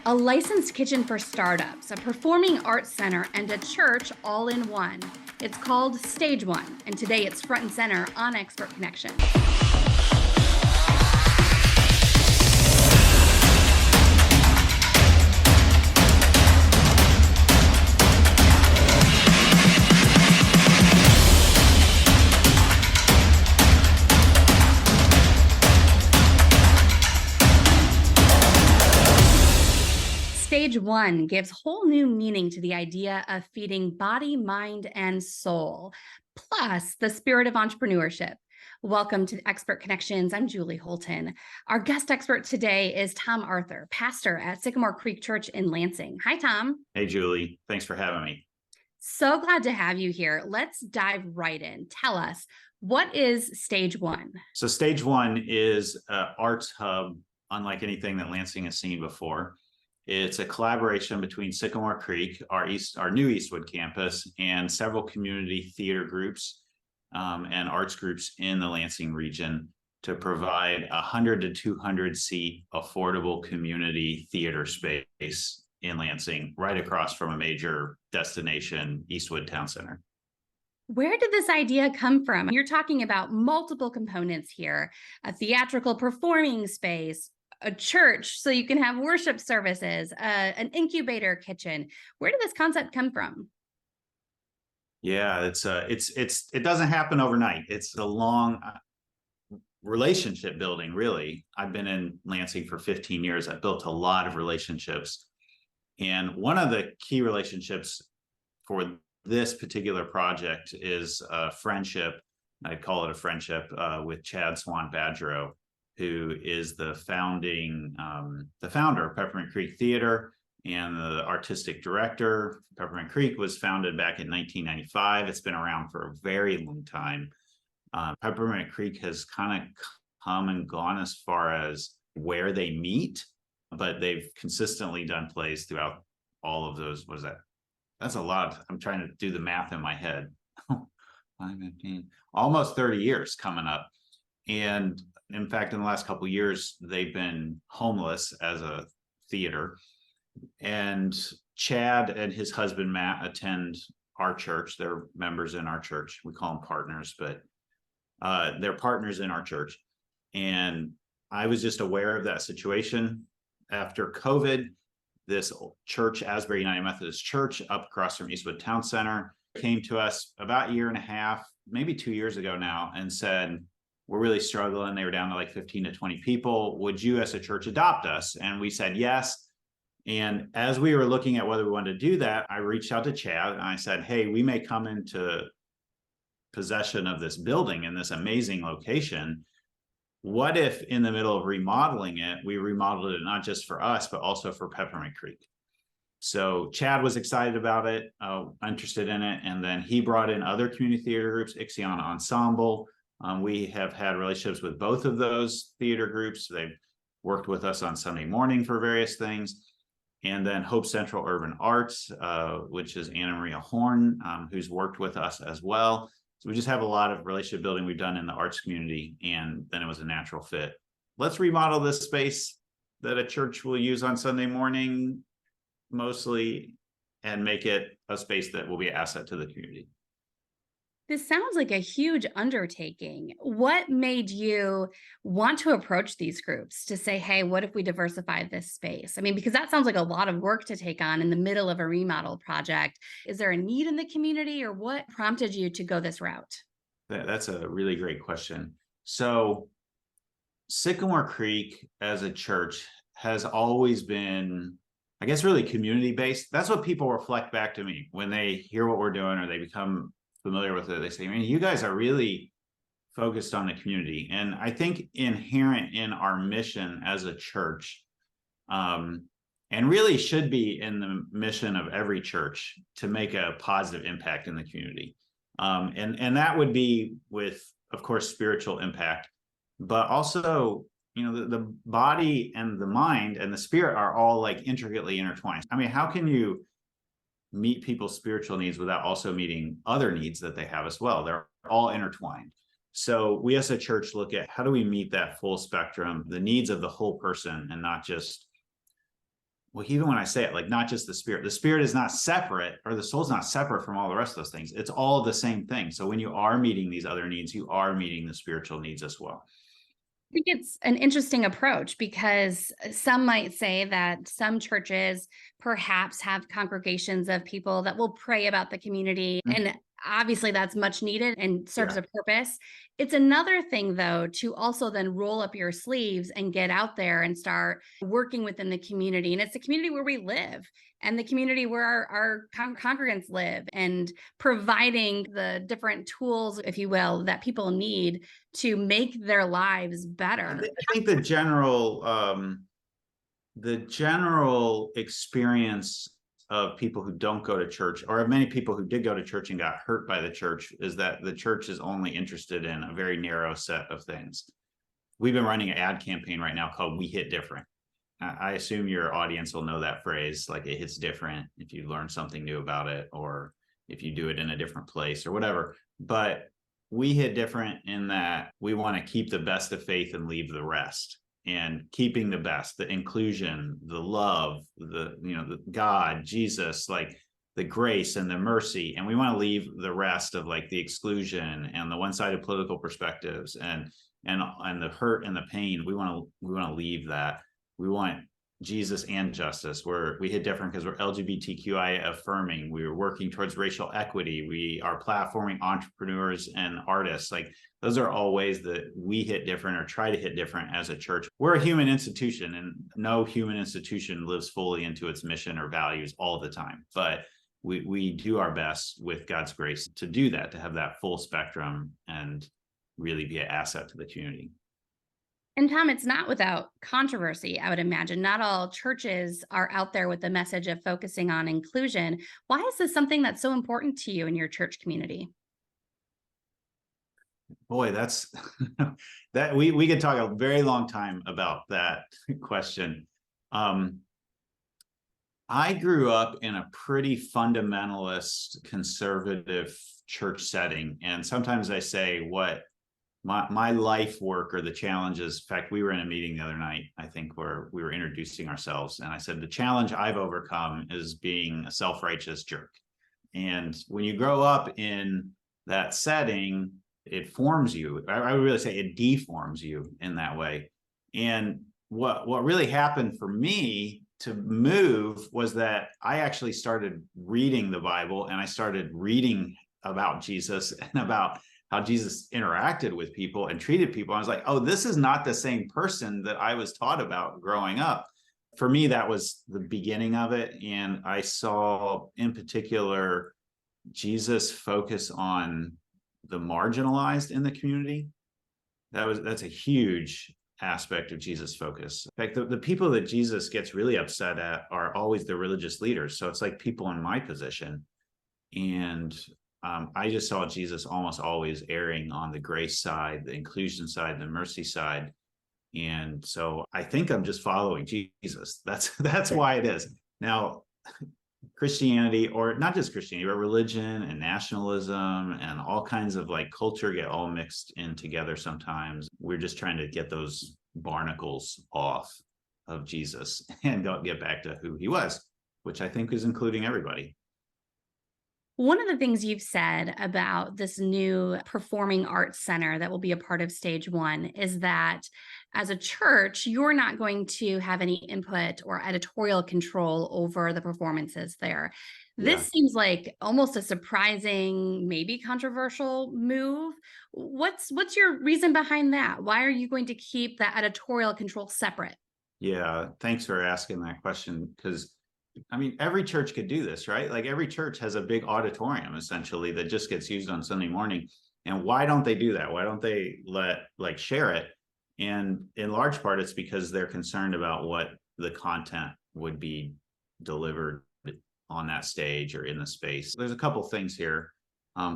A licensed kitchen for startups, a performing arts center, and a church all in one. It's called Stage One, and today it's front and center on Expert Connections. Stage One gives whole new meaning to the idea of feeding body, mind, and soul, plus the spirit of entrepreneurship. Welcome to Expert Connections. I'm Julie Holton. Our guest expert today is Tom Arthur, pastor at Sycamore Creek Church in Lansing. Hi, Tom. Hey, Julie. Thanks for having me. So glad to have you here. Let's dive right in. Tell us, what is Stage One? So Stage One is an arts hub unlike anything that Lansing has seen before. It's a collaboration between Sycamore Creek, our new Eastwood campus, and several community theater groups and arts groups in the Lansing region to provide 100 to 200 seat affordable community theater space in Lansing, right across from a major destination, Eastwood Town Center. Where did this idea come from? You're talking about multiple components here: a theatrical performing space, a church so you can have worship services, an incubator kitchen. Where did this concept come from? Yeah, it doesn't happen overnight. It's a long relationship building, really. I've been in Lansing for 15 years. I've built a lot of relationships. And one of the key relationships for this particular project is a friendship. I'd call it a friendship with Chad Swan Badgerow, who is the founder of Peppermint Creek Theater and the artistic director. Peppermint Creek was founded back in 1995. It's been around for a very long time. Peppermint Creek has kind of come and gone as far as where they meet, but they've consistently done plays throughout all of those. What is that? That's a lot. I'm trying to do the math in my head. 15, almost 30 years coming up. And in fact, in the last couple of years, they've been homeless as a theater. And Chad and his husband, Matt, attend our church. They're members in our church. We call them partners, but they're partners in our church. And I was just aware of that situation. After COVID, this church, Asbury United Methodist Church, up across from Eastwood Town Center, came to us about a year and a half, maybe 2 years ago now, and said, we're really struggling. They were down to like 15 to 20 people. Would you as a church adopt us? And we said yes. And as we were looking at whether we wanted to do that, I reached out to Chad and I said, hey, we may come into possession of this building in this amazing location. What if in the middle of remodeling it, we remodeled it not just for us, but also for Peppermint Creek? So Chad was excited about it, interested in it. And then he brought in other community theater groups, Ixiana Ensemble. We have had relationships with both of those theater groups. They've worked with us on Sunday morning for various things. And then Hope Central Urban Arts, which is Anna Maria Horn, who's worked with us as well. So we just have a lot of relationship building we've done in the arts community, and then it was a natural fit. Let's remodel this space that a church will use on Sunday morning mostly and make it a space that will be an asset to the community. This sounds like a huge undertaking. What made you want to approach these groups to say, hey, what if we diversify this space? I mean, because that sounds like a lot of work to take on in the middle of a remodel project. Is there a need in the community, or what prompted you to go this route? That's a really great question. So Sycamore Creek as a church has always been, I guess, really community-based. That's what people reflect back to me when they hear what we're doing or they become familiar with it. They say, man, you guys are really focused on the community. And I think inherent in our mission as a church, and really should be in the mission of every church, to make a positive impact in the community. And that would be with, of course, spiritual impact, but also, you know, the body and the mind and the spirit are all like intricately intertwined. I mean, how can you meet people's spiritual needs without also meeting other needs that they have as well? They're all intertwined. So we as a church look at how do we meet that full spectrum, the needs of the whole person, and not just well, even when I say it, like not just the spirit is not separate, or the soul's not separate from all the rest of those things. It's all the same thing. So when you are meeting these other needs, you are meeting the spiritual needs as well. I think it's an interesting approach because some might say that some churches perhaps have congregations of people that will pray about the community. Mhm. And obviously, that's much needed and serves Yeah. a purpose. It's another thing, though, to also then roll up your sleeves and get out there and start working within the community. And it's the community where we live and the community where our congregants live, and providing the different tools, if you will, that people need to make their lives better. I think the general experience of people who don't go to church, or of many people who did go to church and got hurt by the church, is that the church is only interested in a very narrow set of things. We've been running an ad campaign right now called "We Hit Different." I assume your audience will know that phrase, like it hits different if you learn something new about it, or if you do it in a different place or whatever. But we hit different in that we want to keep the best of faith and leave the rest. And keeping the best, the inclusion, the love, the God, Jesus, like the grace and the mercy. And we want to leave the rest of like the exclusion and the one-sided political perspectives and the hurt and the pain. We want to leave that. We want Jesus and justice. We hit different because we're LGBTQI affirming. We are working towards racial equity. We are platforming entrepreneurs and artists. Like those are all ways that we hit different or try to hit different as a church. We're a human institution, and no human institution lives fully into its mission or values all the time. But we do our best with God's grace to do that, to have that full spectrum and really be an asset to the community. And Tom, it's not without controversy, I would imagine. Not all churches are out there with the message of focusing on inclusion. Why is this something that's so important to you in your church community? Boy, that's that we could talk a very long time about that question. I grew up in a pretty fundamentalist, conservative church setting, and sometimes I say what my life work or the challenges. In fact, we were in a meeting the other night, I think, where we were introducing ourselves, and I said the challenge I've overcome is being a self-righteous jerk. And when you grow up in that setting, it forms you. I would really say it deforms you in that way. And what really happened for me to move was that I actually started reading the Bible, and I started reading about Jesus and about how Jesus interacted with people and treated people. I was like, oh, this is not the same person that I was taught about growing up. For me, that was the beginning of it. And I saw in particular Jesus focus on the marginalized in the community. That's a huge aspect of Jesus' focus. In fact, the people that Jesus gets really upset at are always the religious leaders. So it's like people in my position. And I just saw Jesus almost always erring on the grace side, the inclusion side, the mercy side. And so I think I'm just following Jesus. That's why it is. Now, Christianity, or not just Christianity, but religion and nationalism and all kinds of like culture get all mixed in together sometimes. We're just trying to get those barnacles off of Jesus and don't get back to who he was, which I think is including everybody. One of the things you've said about this new performing arts center that will be a part of stage one is that as a church, you're not going to have any input or editorial control over the performances there. Yeah. This seems like almost a surprising, maybe controversial move. What's your reason behind that? Why are you going to keep that editorial control separate? Yeah. Thanks for asking that question, because I mean, every church could do this, right? Like every church has a big auditorium essentially that just gets used on Sunday morning. And why don't they do that? Why don't they share it? And in large part, it's because they're concerned about what the content would be delivered on that stage or in the space. There's a couple things here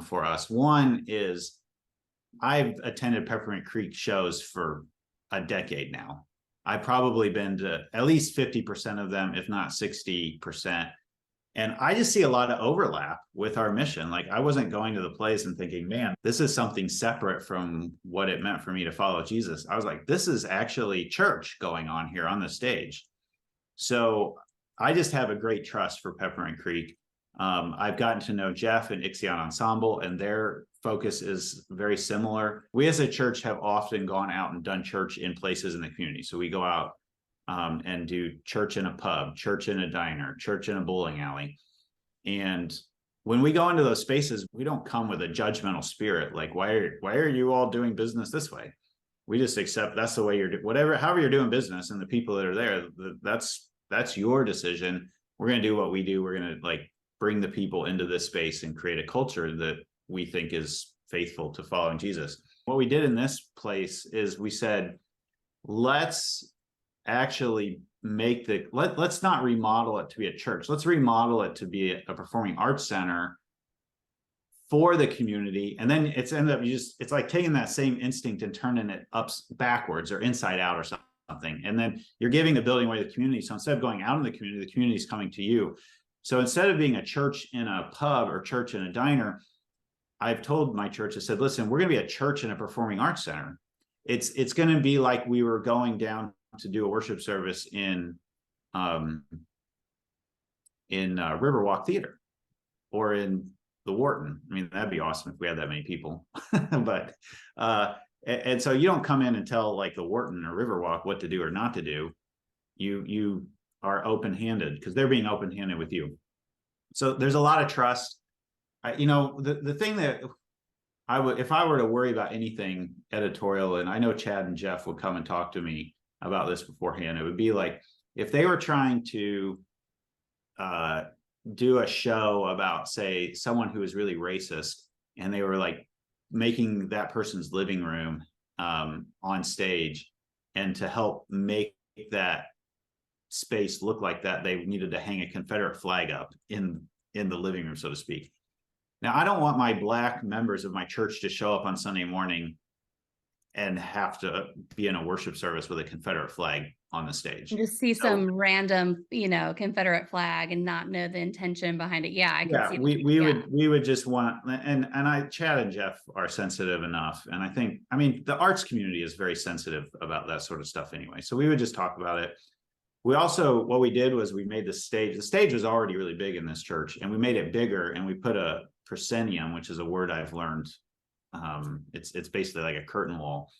for us. One is I've attended Peppermint Creek shows for a decade now. I've probably been to at least 50% of them, if not 60%. And I just see a lot of overlap with our mission. Like I wasn't going to the place and thinking, man, this is something separate from what it meant for me to follow Jesus. I was like, this is actually church going on here on the stage. So I just have a great trust for Peppermint Creek. I've gotten to know Jeff and Ixion Ensemble, and their focus is very similar. We as a church have often gone out and done church in places in the community. So we go out and do church in a pub, church in a diner, church in a bowling alley. And when we go into those spaces, we don't come with a judgmental spirit, like, why are you all doing business this way? We just accept that's the way however you're doing business, and the people that are there, that's your decision. We're going to do what we do. We're going to bring the people into this space and create a culture that we think is faithful to following Jesus. What we did in this place is we said, let's actually let's not remodel it to be a church. Let's remodel it to be a performing arts center for the community. And then it's like taking that same instinct and turning it backwards or inside out or something. And then you're giving the building away to the community. So instead of going out in the community is coming to you. So instead of being a church in a pub or church in a diner, I've told my church, I said, listen, we're going to be a church in a performing arts center. It's going to be like we were going down to do a worship service in Riverwalk Theater or in the Wharton. I mean, that'd be awesome if we had that many people. But and so you don't come in and tell the Wharton or Riverwalk what to do or not to do. You are open-handed because they're being open-handed with you. So there's a lot of trust. The thing that if I were to worry about anything editorial, and I know Chad and Jeff would come and talk to me about this beforehand, it would be like if they were trying to do a show about, say, someone who is really racist, and they were making that person's living room on stage, and to help make that space look like that, they needed to hang a Confederate flag up in the living room, so to speak. Now, I don't want my Black members of my church to show up on Sunday morning and have to be in a worship service with a Confederate flag on the stage. You just see some random, Confederate flag and not know the intention behind it. Yeah, I can see. We would just want, and Chad and Jeff are sensitive enough. And I mean, the arts community is very sensitive about that sort of stuff anyway. So we would just talk about it. We also, what we did was we made the stage was already really big in this church, and we made it bigger, and we put a proscenium, which is a word I've learned. It's basically like a curtain wall,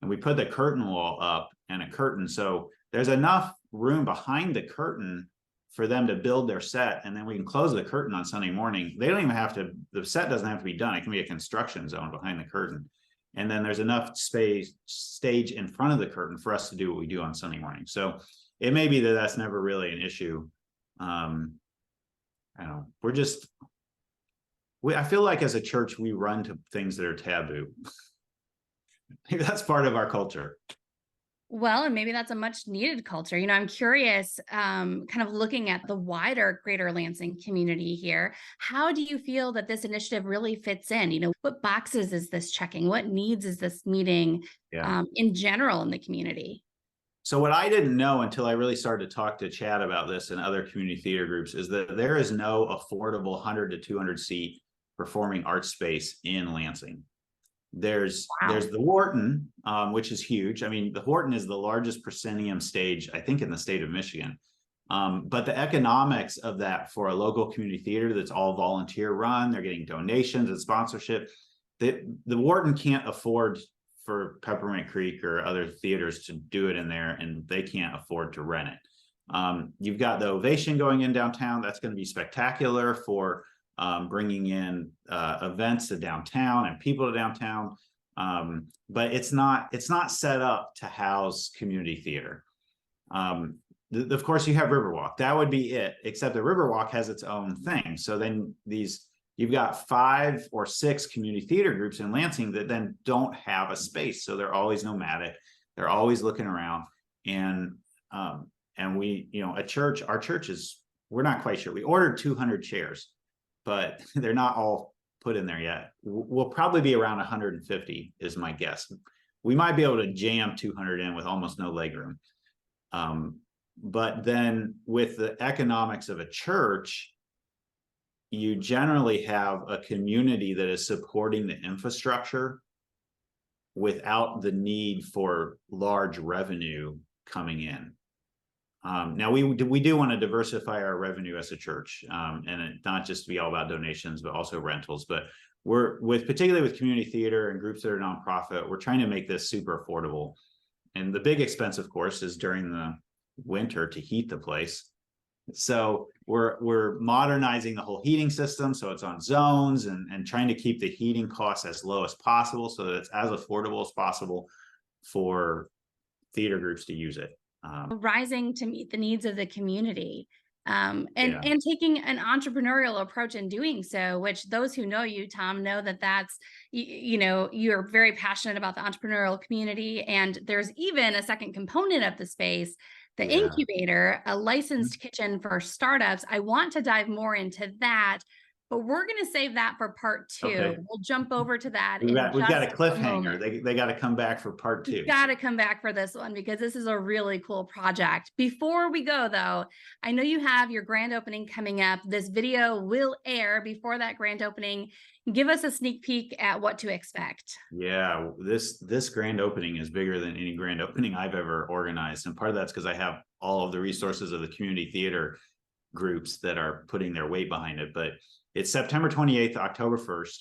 and we put the curtain wall up and a curtain. So there's enough room behind the curtain for them to build their set, and then we can close the curtain on Sunday morning. They don't even have to, the set doesn't have to be done. It can be a construction zone behind the curtain. And then there's enough stage in front of the curtain for us to do what we do on Sunday morning. So it may be that that's never really an issue. I don't know. I feel like as a church, we run to things that are taboo. Maybe that's part of our culture. Well, and maybe that's a much needed culture. I'm curious, kind of looking at the wider Greater Lansing community here. How do you feel that this initiative really fits in? What boxes is this checking? What needs is this meeting in general in the community? So what I didn't know until I really started to talk to Chad about this and other community theater groups is that there is no affordable 100 to 200 seat performing arts space in Lansing. There's the Wharton, which is huge. I mean, the Wharton is the largest proscenium stage, I think, in the state of Michigan. But the economics of that for a local community theater that's all volunteer run, they're getting donations and sponsorship. The Wharton can't afford for Peppermint Creek or other theaters to do it in there, and they can't afford to rent it. You've got the Ovation going in downtown. That's going to be spectacular for bringing in events to downtown and people to downtown. But it's not set up to house community theater. Of course, you have Riverwalk. That would be it, except the Riverwalk has its own thing. So then you've got 5 or 6 community theater groups in Lansing that then don't have a space. So they're always nomadic. They're always looking around. And our church we're not quite sure. We ordered 200 chairs, but they're not all put in there yet. We'll probably be around 150 is my guess. We might be able to jam 200 in with almost no legroom. But then with the economics of a church, you generally have a community that is supporting the infrastructure without the need for large revenue coming in. Now we do want to diversify our revenue as a church, and it not just be all about donations, but also rentals. But particularly with community theater and groups that are nonprofit, we're trying to make this super affordable. And the big expense, of course, is during the winter to heat the place. So we're modernizing the whole heating system, so it's on zones, and trying to keep the heating costs as low as possible, so that it's as affordable as possible for theater groups to use it. Rising to meet the needs of the community, and taking an entrepreneurial approach in doing so, which those who know you, Tom, know that's, you're very passionate about the entrepreneurial community. And there's even a second component of the space, the incubator, a licensed kitchen for startups. I want to dive more into that, but we're going to save that for part 2. Okay. We'll jump over to that. We've got a cliffhanger. They got to come back for part 2. Got to come back for this one, because this is a really cool project. Before we go, though, I know you have your grand opening coming up. This video will air before that grand opening. Give us a sneak peek at what to expect. Yeah, this grand opening is bigger than any grand opening I've ever organized. And part of that's because I have all of the resources of the community theater groups that are putting their weight behind it. But it's September 28th, October 1st.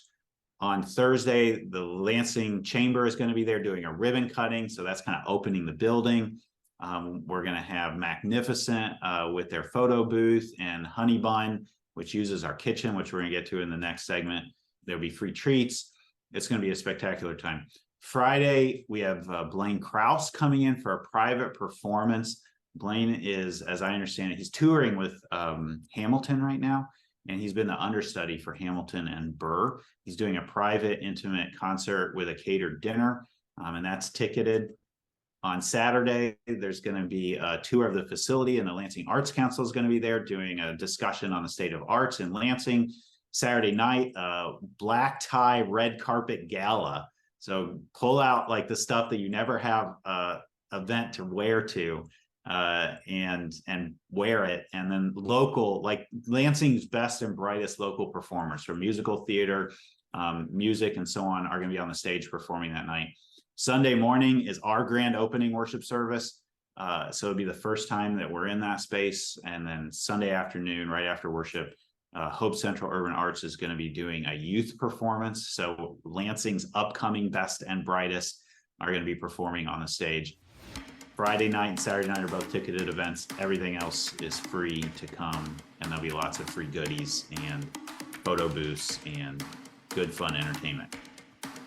On Thursday, the Lansing Chamber is going to be there doing a ribbon cutting. So that's kind of opening the building. We're going to have Magnificent with their photo booth, and Honey Bun, which uses our kitchen, which we're going to get to in the next segment. There'll be free treats. It's going to be a spectacular time. Friday, we have Blaine Krause coming in for a private performance. Blaine is, as I understand it, he's touring with Hamilton right now. And he's been the understudy for Hamilton and Burr. He's doing a private, intimate concert with a catered dinner, and that's ticketed. On Saturday, there's going to be a tour of the facility, and the Lansing Arts Council is going to be there doing a discussion on the state of arts in Lansing. Saturday night, black tie, red carpet gala. So pull out like the stuff that you never have event to wear to. And wear it, and then local, like Lansing's best and brightest local performers from musical theater, music, and so on are going to be on the stage performing that night. Sunday morning is our grand opening worship service, so it'll be the first time that we're in that space. And then Sunday afternoon, right after worship, Hope Central Urban Arts is going to be doing a youth performance. So Lansing's upcoming best and brightest are going to be performing on the stage. Friday night and Saturday night are both ticketed events. Everything else is free to come, and there'll be lots of free goodies and photo booths and good fun entertainment.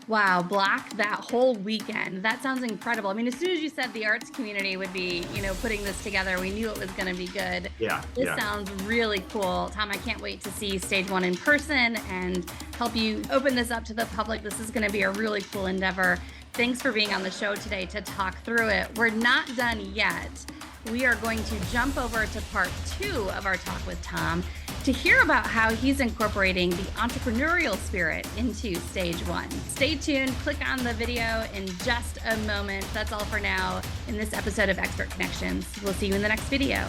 Wow, block that whole weekend. That sounds incredible. I mean, as soon as you said the arts community would be, putting this together, we knew it was going to be good. This sounds really cool. Tom, I can't wait to see Stage 1 in person and help you open this up to the public. This is going to be a really cool endeavor. Thanks for being on the show today to talk through it. We're not done yet. We are going to jump over to part 2 of our talk with Tom to hear about how he's incorporating the entrepreneurial spirit into Stage 1. Stay tuned. Click on the video in just a moment. That's all for now in this episode of Expert Connections. We'll see you in the next video.